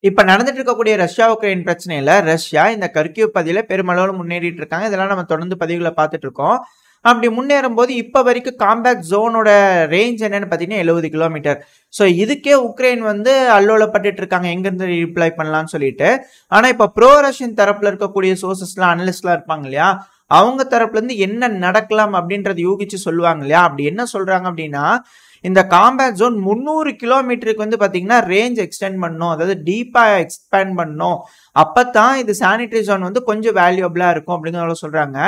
இப்ப நடந்துட்டு இருக்கக்கூடிய ரஷ்யா உக்ரைன் பிரச்சனையில ரஷ்யா இந்த கர்கிவ் பகுதியில பெருமளவுல முன்னேறிட்டு இருக்காங்க. இதெல்லாம் நம்ம தொடர்ந்து பதிவுகளை பார்த்துட்டு இருக்கோம். அப்படி முன்னேறும் போது இப்ப வரைக்கும் காம்பேக்ட் ஜோனோட ரேஞ்ச் என்னன்னு பாத்தீங்கன்னா 70 கிலோமீட்டர். ஸோ இதுக்கே உக்ரைன் வந்து அல்லோலப்பட்டு இருக்காங்க எங்க இருந்து ரிப்ளை பண்ணலாம்னு சொல்லிட்டு. ஆனா இப்ப ப்ரோ ரஷ்யன் தரப்புல இருக்கக்கூடிய சோர்சஸ்லாம் அனலிஸ்ட்லாம் இருப்பாங்க இல்லையா, அவங்க தரப்புல இருந்து என்ன நடக்கலாம் அப்படின்றத யூகிச்சு சொல்லுவாங்க இல்லையா. அப்படி என்ன சொல்றாங்க அப்படின்னா, இந்த காம்பேக்ட் ஜோன் 300 கிலோமீட்டருக்கு வந்து பாத்தீங்கன்னா ரேஞ்ச் எக்ஸ்டெண்ட் பண்ணணும், அதாவது டீப்பா எக்ஸ்பேண்ட் பண்ணணும். அப்பதான் இது சானிட்டரி ஜோன் வந்து கொஞ்சம் வேல்யூபிளா இருக்கும் அப்படிங்கிறத சொல்றாங்க.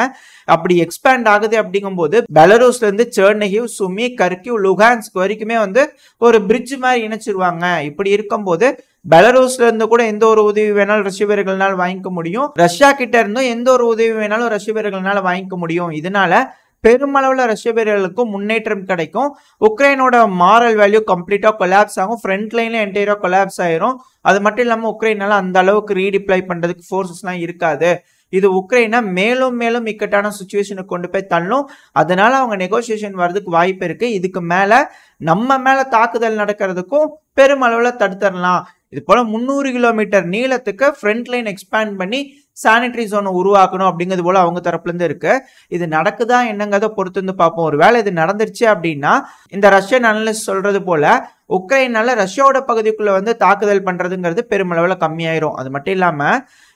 அப்படி எக்ஸ்பேண்ட் ஆகுது அப்படிங்கும்போது பெலரூஸ்ல இருந்து செர்னிகிவ், சுமி, கர்கிவ், லுகான்ஸ்க் வரைக்குமே வந்து ஒரு பிரிட்ஜ் மாதிரி இணைச்சிருவாங்க. இப்படி இருக்கும்போது பெலரூஸ்ல இருந்து கூட எந்த ஒரு உதவி வேணாலும் ரஷ்ய வீரர்கள்னால வாங்கிக்க முடியும். ரஷ்யா கிட்ட இருந்தும் எந்த ஒரு உதவி வேணாலும் ரஷ்ய வீரர்கள்னால வாங்கிக்க முடியும். இதனால பெருமளவுல ரஷ்ய வீரர்களுக்கும் முன்னேற்றம் கிடைக்கும். உக்ரைனோட மாரல் வேல்யூ கம்ப்ளீட்டா கொலாப்ஸ் ஆகும். ஃப்ரண்ட் லைன்ல என்டையரா கொலாப்ஸ் ஆயிரும். அது மட்டும் இல்லாம உக்ரைனால அந்த அளவுக்கு ரீடிப்ளை பண்றதுக்கு ஃபோர்ஸஸ் எல்லாம் இருக்காது. இது உக்ரைனை மேலும் மேலும் இக்கட்டான சுச்சுவேஷனுக்கு கொண்டு போய் தள்ளும். அதனால அவங்க நெகோசியேஷன் வர்றதுக்கு வாய்ப்பு இருக்கு. இதுக்கு மேல நம்ம மேல தாக்குதல் நடக்கிறதுக்கும் பெருமளவுல தடுத்துடலாம். இது போல 300 கிலோமீட்டர் நீளத்துக்கு ஃப்ரண்ட் லைன் எக்ஸ்பேண்ட் பண்ணி சானிட்டரி ஜோனை உருவாக்கணும் அப்படிங்கிறது போல அவங்க தரப்புல இருந்து இருக்கு. இது நடக்குதா என்னங்கிறத பொறுத்து வந்து பார்ப்போம். ஒருவேளை இது நடந்துருச்சு அப்படின்னா இந்த ரஷ்யன் அனலிஸ்ட் சொல்றது போல உக்ரைனால ரஷ்யாவோட பகுதிக்குள்ள வந்து தாக்குதல் பண்றதுங்கிறது பெருமளவுல கம்மியாயிரும். அது மட்டும் இல்லாம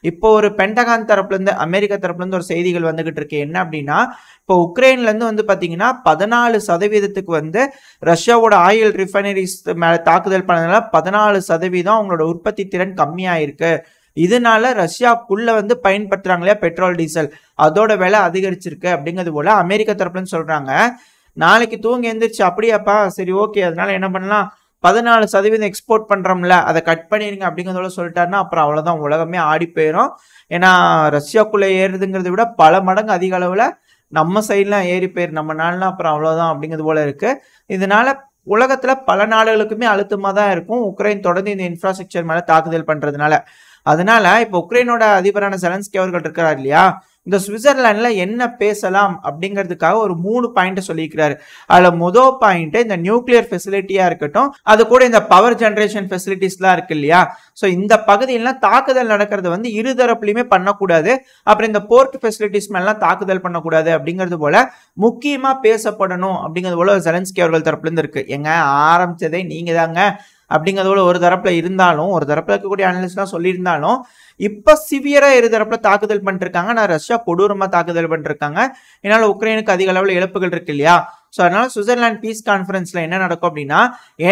இப்போ ஒரு பென்டகான் தரப்புல இருந்து அமெரிக்கா தரப்புல இருந்து ஒரு செய்திகள் வந்துகிட்டு இருக்கு. என்ன அப்படின்னா, இப்போ உக்ரைன்ல இருந்து வந்து பாத்தீங்கன்னா 14% வந்து ரஷ்யாவோட ஆயில் ரிஃபைனரிஸ் மேல தாக்குதல் பண்ணதுனால 14% அவங்களோட உற்பத்தி திறன் கம்மியாயிருக்கு. இதனால ரஷ்யாக்குள்ள வந்து பயன்படுத்துறாங்களே பெட்ரோல் டீசல், அதோட விலை அதிகரிச்சிருக்கு அப்படிங்கிறது போல அமெரிக்கா தரப்புல சொல்றாங்க. நாளைக்கு தூங்கி எந்திரிச்சு அப்படியாப்பா சரி ஓகே அதனால என்ன பண்ணலாம், 14% எக்ஸ்போர்ட் பண்றோம்ல அதை கட் பண்ணிருங்க அப்படிங்கிறதோட சொல்லிட்டாருன்னா அப்புறம் அவ்வளவுதான், உலகமே ஆடி போயிடும். ஏன்னா ரஷ்யாக்குள்ள ஏறுதுங்கிறத விட பல மடங்கு அதிக அளவுல நம்ம சைட்லாம் ஏறி போயிரு, நம்ம நாள்லாம் அப்புறம் அவ்வளவுதான் அப்படிங்கிறது போல இருக்கு. இதனால உலகத்துல பல நாடுகளுக்குமே அழுத்தமா தான் இருக்கும் உக்ரைன் தொடர்ந்து இந்த இன்ஃப்ராஸ்ட்ரக்சர் மேல தாக்குதல் பண்றதுனால. அதனால இப்ப உக்ரைனோட அதிபரான செலன்ஸ்கி அவர்கள் இருக்கிறார் இல்லையா, இந்த சுவிட்சர்லாந்துல என்ன பேசலாம் அப்படிங்கிறதுக்காக ஒரு 3 பாயிண்ட் சொல்லியிருக்கிறாரு. அதுல முதல் பாயிண்ட் இந்த நியூக்ளியர் ஃபெசிலிட்டியா இருக்கட்டும், அது கூட இந்த பவர் ஜெனரேஷன் ஃபெசிலிட்டிஸ்லாம் இருக்கு இல்லையா, ஸோ இந்த பகுதியெல்லாம் தாக்குதல் நடக்கிறது வந்து இருதரப்புலையுமே பண்ணக்கூடாது. அப்புறம் இந்த போர்ட் ஃபெசிலிட்டிஸ் மேலாம் தாக்குதல் பண்ணக்கூடாது அப்படிங்கிறது போல முக்கியமா பேசப்படணும் அப்படிங்கிறது போல செலன்ஸ்கி அவர்கள் தரப்புல இருந்து இருக்கு. எங்க ஆரம்பிச்சதே நீங்க தாங்க அப்படிங்கிறதோட ஒரு தரப்புல இருந்தாலும், ஒரு தரப்புல இருக்கக்கூடிய அனலிஸ்ட்லாம் சொல்லியிருந்தாலும் இப்ப சிவியரா இரு தரப்புல தாக்குதல் பண்ணிருக்காங்க. நான் ரஷ்யா கொடூரமா தாக்குதல் பண்ணிருக்காங்க. இதனால உக்ரைனுக்கு அதிக அளவுல இழப்புகள் இருக்கு இல்லையா. ஸோ அதனால சுவிட்சர்லாந்து பீஸ் கான்ஃபரன்ஸ்ல என்ன நடக்கும் அப்படின்னா,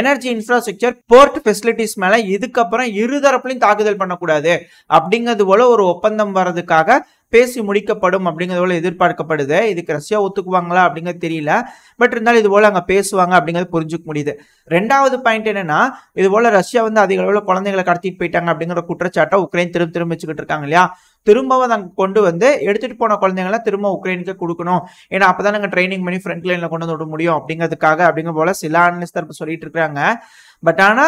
எனர்ஜி இன்ஃப்ராஸ்ட்ரக்சர், போர்ட் ஃபெசிலிட்டிஸ் மேல இதுக்கப்புறம் இருதரப்புலையும் தாக்குதல் பண்ணக்கூடாது அப்படிங்கிறது போல ஒரு ஒப்பந்தம் வர்றதுக்காக பேசி முடிக்கப்படும் அப்படிங்கிறது போல எதிர்பார்க்கப்படுது. இதுக்கு ரஷ்யா ஒத்துக்குவாங்களா அப்படிங்கிறது தெரியல. பட் இருந்தாலும் இது போல அங்க பேசுவாங்க அப்படிங்கிறது புரிஞ்சுக்க முடியுது. ரெண்டாவது பாயிண்ட் என்னன்னா, இது போல ரஷ்யா வந்து அதிக அளவுல குழந்தைகளை கடத்திட்டு போயிட்டாங்க அப்படிங்கிற குற்றச்சாட்டை உக்ரைன் திரும்ப வச்சுக்கிட்டு இருக்காங்க இல்லையா. திரும்பவும் அங்க கொண்டு வந்து எடுத்துட்டு போன குழந்தைங்களை திரும்ப உக்ரைனுக்கு கொடுக்கணும். ஏன்னா அப்பதான் நாங்க ட்ரைனிங் பண்ணி ஃப்ரண்ட் லைன்ல கொண்டு வந்து விட முடியும் அப்படிங்கிறதுக்காக அப்படிங்கிற போல சில அனலிஸ்ட் தரப்பு சொல்லிட்டு இருக்காங்க. பட் ஆனா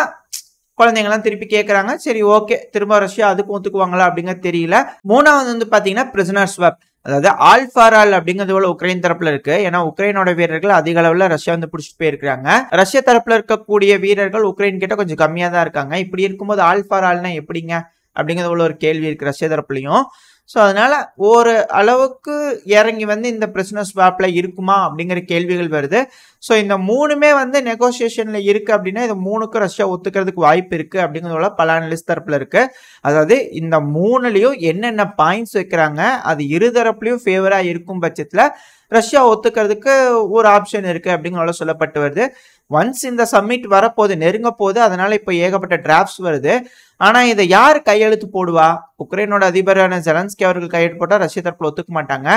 குழந்தைங்கலாம் திருப்பி கேட்கறாங்க. சரி ஓகே, திரும்ப ரஷ்யா அதுக்கு ஒத்துக்குவாங்களா அப்படிங்கிறது தெரியல. மூணாவது வந்து பாத்தீங்கன்னா பிரிசனர் ஸ்வாப், அதாவது ஆல் ஃபார் ஆல் அப்படிங்கிறது போல உக்ரைன் தரப்புல இருக்கு. ஏன்னா உக்ரைனோட வீரர்கள் அதிக அளவுல ரஷ்யா வந்து பிடிச்சிட்டு போயிருக்காங்க. ரஷ்யா தரப்புல இருக்கக்கூடிய வீரர்கள் உக்ரைன் கிட்ட கொஞ்சம் கம்மியா தான் இருக்காங்க. இப்படி இருக்கும்போது ஆல் ஃபார் ஆல்னா எப்படிங்க அப்படிங்கிறது போல ஒரு கேள்வி இருக்கு ரஷ்யா தரப்புலையும். ஸோ அதனால ஒரு அளவுக்கு இறங்கி வந்து இந்த பிரிசனர் ஸ்வாப்ல இருக்குமா அப்படிங்கிற கேள்விகள் வருது. ஸோ இந்த மூணுமே வந்து நெகோசியேஷன்ல இருக்கு அப்படின்னா இது மூணுக்கும் ரஷ்யா ஒத்துக்கிறதுக்கு வாய்ப்பு இருக்கு அப்படிங்கிறதோட பல அனலிஸ்ட் தரப்புல இருக்கு. அதாவது இந்த மூணுலயும் என்னென்ன பாயிண்ட்ஸ் வைக்கிறாங்க அது இருதரப்புலையும் ஃபேவரா இருக்கும் பட்சத்துல ரஷ்யா ஒத்துக்கிறதுக்கு ஒரு ஆப்ஷன் இருக்கு அப்படிங்கிறத சொல்லப்பட்டு வருது. ஒன்ஸ் இந்த சம்மிட் வரப்போது நெருங்க போது, அதனால இப்ப ஏகப்பட்ட டிராப்ட்ஸ் வருது. ஆனா இதை யார் கையெழுத்து போடுவா? உக்ரைனோட அதிபரான ஜெலன்ஸ்கி அவர்கள் கையெழுத்து போட்டா ரஷ்ய தரப்புல ஒத்துக்க மாட்டாங்க.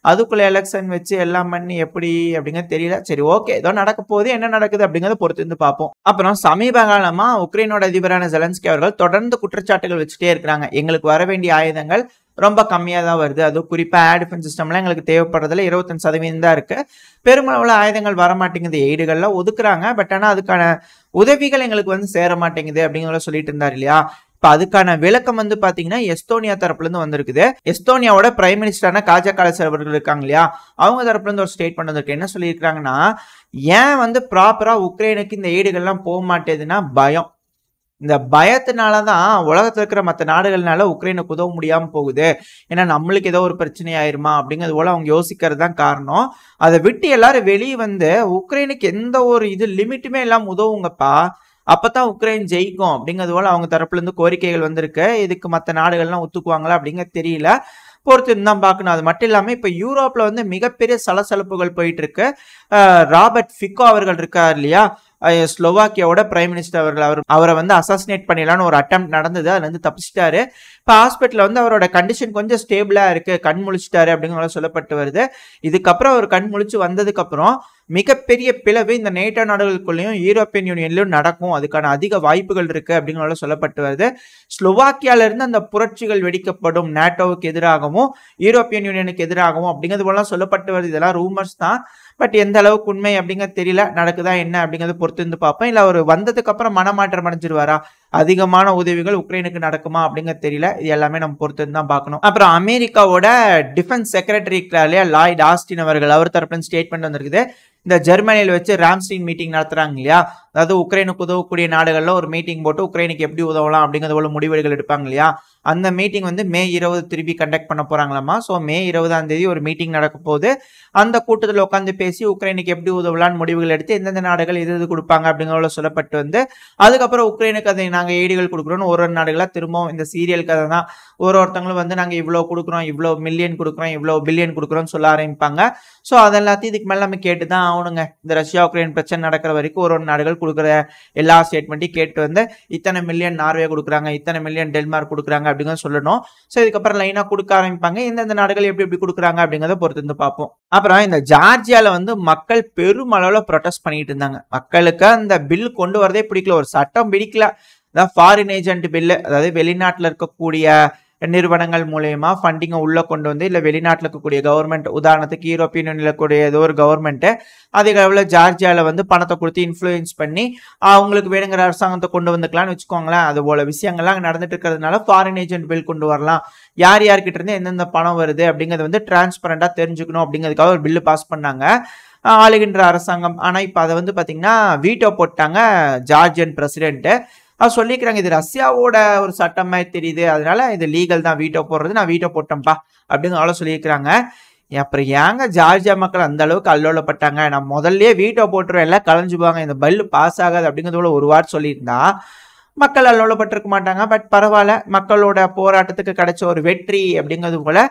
அதுக்குள்ள எலெக்ஷன் வச்சு எல்லாம் பண்ணி எப்படி அப்படிங்கிறது தெரியல. சரி ஓகே, ஏதோ நடக்க போகுது, என்ன நடக்குது அப்படிங்கறத பொறுத்து இருந்து பார்ப்போம். அப்புறம் சமீப காலமா உக்ரைனோட அதிபரான ஜெலன்ஸ்கி அவர்கள் தொடர்ந்து குற்றச்சாட்டுகள் வச்சுட்டே இருக்கிறாங்க. எங்களுக்கு வர வேண்டிய ஆயுதங்கள் ரொம்ப கம்மியா தான் வருது, அதுவும் குறிப்பா ஏர் டிஃபென்ஸ் சிஸ்டம்லாம் எங்களுக்கு தேவைப்படுறதுல 25% தான் இருக்கு, பெருமளவுல ஆயுதங்கள் வரமாட்டேங்குது, எய்டுகள்லாம் ஒதுக்குறாங்க, பட் ஆனா அதுக்கான உதவிகள் எங்களுக்கு வந்து சேர மாட்டேங்குது அப்படிங்கிறத சொல்லிட்டு இருந்தாரு இல்லையா. இப்ப அதுக்கான விளக்கம் வந்து பாத்தீங்கன்னா எஸ்தோனியா தரப்புல இருந்து வந்திருக்குது. எஸ்தோனியாவோட பிரைம் மினிஸ்டரான காஜா காலஸ் அவர்கள் இருக்காங்க இல்லையா, அவங்க தரப்புல இருந்து ஒரு ஸ்டேட்மெண்ட் வந்திருக்கு. என்ன சொல்லியிருக்காங்கன்னா, ஏன் வந்து ப்ராப்பரா உக்ரைனுக்கு இந்த எய்டுகள்லாம் போக மாட்டேதுன்னா பயம். இந்த பயத்தினால தான் உலகத்துல இருக்கிற மற்ற நாடுகள்னால உக்ரைனுக்கு உதவ முடியாம போகுது. ஏன்னா நம்மளுக்கு ஏதோ ஒரு பிரச்சனை ஆயிருமா அப்படிங்கிறது போல அவங்க யோசிக்கிறது தான் காரணம். அதை விட்டு எல்லாரும் வெளியே வந்து உக்ரைனுக்கு எந்த ஒரு லிமிட்டுமே இல்லாம உதவுங்கப்பா, அப்பதான் உக்ரைன் ஜெயிக்கும் அப்படிங்கிறது போல அவங்க தரப்புல இருந்து கோரிக்கைகள் வந்திருக்கு. இதுக்கு மற்ற நாடுகள்லாம் ஒத்துக்குவாங்களா அப்படிங்கிறது தெரியல, பொறுத்து தான் பார்க்கணும். அது மட்டும் இல்லாம இப்ப யூரோப்ல வந்து மிகப்பெரிய சலசலப்புகள் போயிட்டு இருக்கு. ராபர்ட் ஃபிகோ அவர்கள் இருக்கார் இல்லையா, ஸ்லோவாக்கியாவோட பிரைம் மினிஸ்டர் அவரை வந்து அசாசினேட் பண்ணிடலான்னு ஒரு அட்டெம்ப்ட் நடந்தது. அதுல இருந்து தப்பிச்சிட்டாரு. இப்போ ஹாஸ்பிட்டல் வந்து அவரோட கண்டிஷன் கொஞ்சம் ஸ்டேபிளா இருக்கு, கண் முழிச்சிட்டாரு அப்படிங்கிற சொல்லப்பட்டு வருது. இதுக்கப்புறம் அவர் கண் முழிச்சு வந்ததுக்கு அப்புறம் மிகப்பெரிய பிளவு இந்த நேட்டோ நாடுகளுக்குள்ளேயும் யூரோப்பியன் யூனியன்லயும் நடக்கும், அதுக்கான அதிக வாய்ப்புகள் இருக்கு அப்படிங்கிற சொல்லப்பட்டு வருது. ஸ்லோவாக்கியால இருந்து அந்த புரட்சிகள் வெடிக்கப்படும், நேட்டோவுக்கு எதிராகவும் யூரோப்பியன் யூனியனுக்கு எதிராகவும் அப்படிங்கிறது போலாம் சொல்லப்பட்டு வருது. இதெல்லாம் ரூமர்ஸ் தான், பட் எந்த அளவுக்கு உண்மை அப்படிங்கிறது தெரியல. நடக்குதா என்ன அப்படிங்கறத பொறுத்து இருந்து பார்ப்போம். இல்ல அவர் வந்ததுக்கு அப்புறம் மனமாற்றம் அடைஞ்சிருவாரா, அதிகமான உதவிகள் உக்ரைனுக்கு நடக்குமா அப்படிங்கிறது தெரியல. இது எல்லாமே நம்ம பொறுத்து இருந்து தான் பார்க்கணும். அப்புறம் அமெரிக்காவோட டிஃபென்ஸ் செக்ரட்டரி லாய்ட் ஆஸ்டின் அவர்கள், அவர் தரப்புல ஸ்டேட்மெண்ட் வந்திருக்குது. இந்த ஜெர்மனியில் வச்சு ராம்ஸ்டீன் மீட்டிங் நடத்துறாங்க இல்லையா, அதாவது உக்ரைனுக்கு உதவக்கூடிய நாடுகள்ல ஒரு மீட்டிங் போட்டு உக்ரைனுக்கு எப்படி உதவலாம் அப்படிங்கிறது போல முடிவுகள் எடுப்பாங்க இல்லையா, அந்த மீட்டிங் வந்து மே 20 திருப்பி கண்டக்ட் பண்ண போறாங்களாமா. ஸோ மே 20 ஒரு மீட்டிங் நடக்க போகுது. அந்த கூட்டத்தில் உட்காந்து பேசி உக்ரைனுக்கு எப்படி உதவலான்னு முடிவுகள் எடுத்து எந்தெந்த நாடுகள் எது கொடுப்பாங்க அப்படிங்கிறத சொல்லப்பட்டு வந்து அதுக்கப்புறம் உக்ரைனுக்கு அதை நாங்கள் ஏடுகள் கொடுக்குறோம்னு ஒரு நாடுகளா திரும்பவும் இந்த சீரியல் கதை தான். ஒருத்தங்களும் வந்து நாங்கள் இவ்வளோ கொடுக்குறோம், இவ்வளோ மில்லியன் கொடுக்குறோம், இவ்வளோ பில்லியன் கொடுக்குறோம்னு சொல்ல ஆரம்பிப்பாங்க. ஸோ அதெல்லாத்தையும் இதுக்கு மேலே நம்ம கேட்டு தான் ஆகணுங்க. இந்த ரஷ்யா உக்ரைன் பிரச்சனை நடக்கிற வரைக்கும் ஒரு நாடுகள் கொடுக்குற எல்லா ஸ்டேட்மெண்ட்டையும் கேட்டு வந்து இத்தனை மில்லியன் நார்வே கொடுக்குறாங்க, இத்தனை மில்லியன் டென்மார்க் கொடுக்குறாங்க அப்படிங்கிறத சொல்லணும். ஸோ இதுக்கப்புறம் லைனாக கொடுக்க ஆரம்பிப்பாங்க. எந்தெந்த நாடுகள் எப்படி எப்படி கொடுக்குறாங்க அப்படிங்கிறத பொறுத்து வந்து பார்ப்போம். அப்புறம் இந்த ஜார்ஜியால வந்து மக்கள் பெருமளவில் ப்ரொடெஸ்ட் பண்ணிட்டு இருந்தாங்க. மக்களுக்கு அந்த பில் கொண்டு வரதே பிடிக்கல, ஒரு சட்டம் பிடிக்கல. அதான் ஃபாரின் ஏஜென்ட் பில்லு, அதாவது வெளிநாட்டில் இருக்கக்கூடிய நிறுவனங்கள் மூலயமா ஃபண்டிங்கை உள்ள கொண்டு வந்து, இல்லை வெளிநாட்டில் இருக்கக்கூடிய கவர்மெண்ட், உதாரணத்துக்கு யூரோப்பியன் யூனியன்ல இருக்கக்கூடிய ஏதோ ஒரு கவர்மெண்ட் அதிக அளவில் ஜார்ஜியாவில் வந்து பணத்தை கொடுத்து இன்ஃப்ளூயன்ஸ் பண்ணி அவங்களுக்கு வேணுங்கிற அரசாங்கத்தை கொண்டு வந்துக்கலாம்னு வச்சுக்கோங்களேன். அது போல விஷயங்கள்லாம் நடந்துட்டு இருக்கிறதுனால ஃபாரின் ஏஜென்ட் பில் கொண்டு வரலாம், யார் யார்கிட்ட இருந்து எந்தெந்த பணம் வருது அப்படிங்கிறது வந்து டிரான்ஸ்பரண்டா தெரிஞ்சுக்கணும் அப்படிங்கிறதுக்காக ஒரு பில்லு பாஸ் பண்ணாங்க ஆளுகின்ற அரசாங்கம். ஆனால் இப்போ அதை வந்து பார்த்தீங்கன்னா வீட்டோ போட்டாங்க ஜார்ஜியன் பிரசிடென்ட். அது சொல்லிக்கிறாங்க, இது ரஷ்யாவோட ஒரு சட்டமே தெரியுது, அதனால இது லீகல் தான் வீட்டோ போடுறது, நான் வீட்டோ போட்டேன்ப்பா அப்படின்னு அவ்வளோ சொல்லியிருக்கிறாங்க. அப்புறம் ஏங்க ஜார்ஜியா மக்கள் அந்த அளவுக்கு அல்லோலப்பட்டாங்க, நான் முதல்லயே வீட்டோ போட்டுருவேன், எல்லாம் கலைஞ்சுப்பாங்க, இந்த பில் பாஸ் ஆகாது அப்படிங்கிறதோட ஒரு வார்த்தை சொல்லியிருந்தா மக்கள் அல்லோலப்பட்டிருக்க மாட்டாங்க. பட் பரவாயில்ல, மக்களோட போராட்டத்துக்கு கிடைச்ச ஒரு வெற்றி அப்படிங்கிறது போல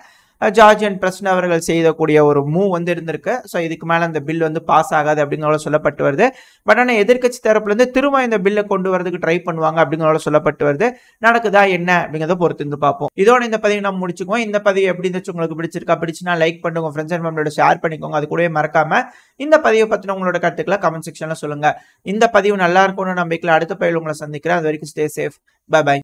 ஜார்ஜியன் பிரசிடென்ட் அவர்கள் செய்யக்கூடிய ஒரு மூவ் வந்து இருந்திருக்கு. ஸோ இதுக்கு மேலே அந்த பில் வந்து பாஸ் ஆகாது அப்படிங்கிற சொல்லப்பட்டு வருது. பட் ஆனால் எதிர்கட்சி தரப்புல இருந்து திரும்ப இந்த பில்லை கொண்டு வரதுக்கு ட்ரை பண்ணுவாங்க அப்படிங்கிற சொல்லப்பட்டு வருது. நடக்குதா என்ன அப்படிங்கிறத பொறுத்து இருந்து பார்ப்போம். இதோட இந்த பதிவு நம்ம முடிச்சுக்குவோம். இந்த பதிவு எப்படி இருந்துச்சு, உங்களுக்கு பிடிச்சிருக்கா, பிடிச்சுன்னா லைக் பண்ணுங்க, ஃப்ரெண்ட்ஸ் அண்ட் ஃபேமிலியோட ஷேர் பண்ணிக்கோங்க. அது கூடவே மறக்காம இந்த பதிவை பற்றின உங்களோட கருத்துக்களை கமெண்ட் செக்ஷன்ல சொல்லுங்க. இந்த பதிவு நல்லா இருக்கும்னு நம்பிக்கையில் அடுத்த பதிவில் உங்களை சந்திக்கிறேன். அது வரைக்கும் ஸ்டே சேஃப். By by.